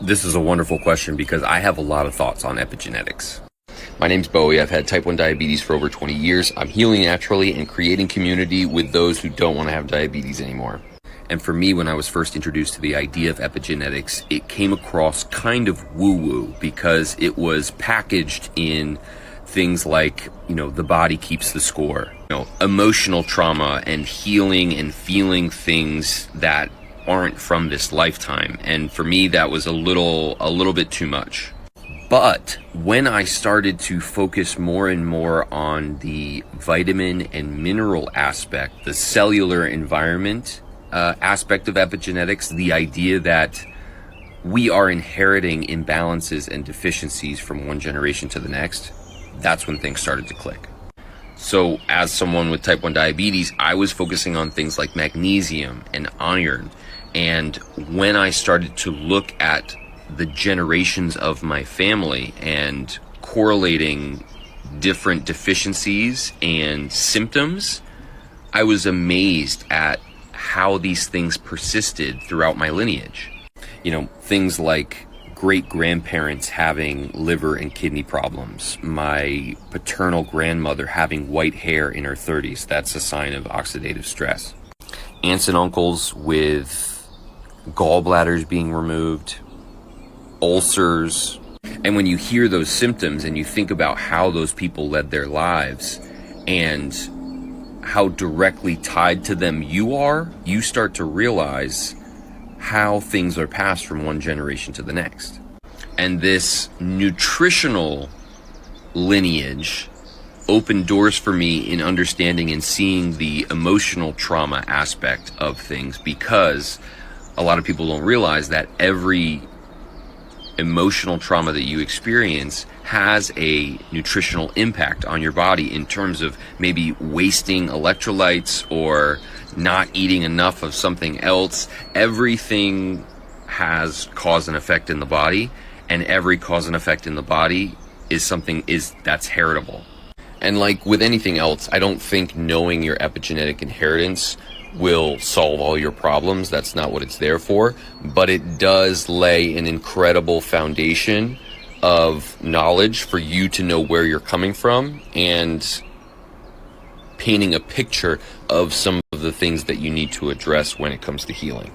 This is a wonderful question because I have a lot of thoughts on epigenetics. My name's Bowie. I've had type 1 diabetes for over 20 years. I'm healing naturally and creating community with those who don't want to have diabetes anymore. And for me, when I was first introduced to the idea of epigenetics, it came across kind of woo-woo because it was packaged in things like, the body keeps the score, emotional trauma and healing and feeling things that aren't from this lifetime. And for me, that was a little bit too much. But when I started to focus more and more on the vitamin and mineral aspect, the cellular environment aspect of epigenetics, the idea that we are inheriting imbalances and deficiencies from one generation to the next, that's when things started to click. So as someone with type 1 diabetes, I was focusing on things like magnesium and iron. And when I started to look at the generations of my family and correlating different deficiencies and symptoms, I was amazed at how these things persisted throughout my lineage. Things like great-grandparents having liver and kidney problems, my paternal grandmother having white hair in her 30s, that's a sign of oxidative stress. Aunts and uncles with gallbladders being removed, ulcers. And when you hear those symptoms and you think about how those people led their lives and how directly tied to them you are, you start to realize how things are passed from one generation to the next. And this nutritional lineage opened doors for me in understanding and seeing the emotional trauma aspect of things, because a lot of people don't realize that every emotional trauma that you experience has a nutritional impact on your body in terms of maybe wasting electrolytes or not eating enough of something else. Everything has cause and effect in the body, and every cause and effect in the body that's heritable. And like with anything else, I don't think knowing your epigenetic inheritance will solve all your problems. That's not what it's there for. But it does lay an incredible foundation of knowledge for you to know where you're coming from and painting a picture of some of the things that you need to address when it comes to healing.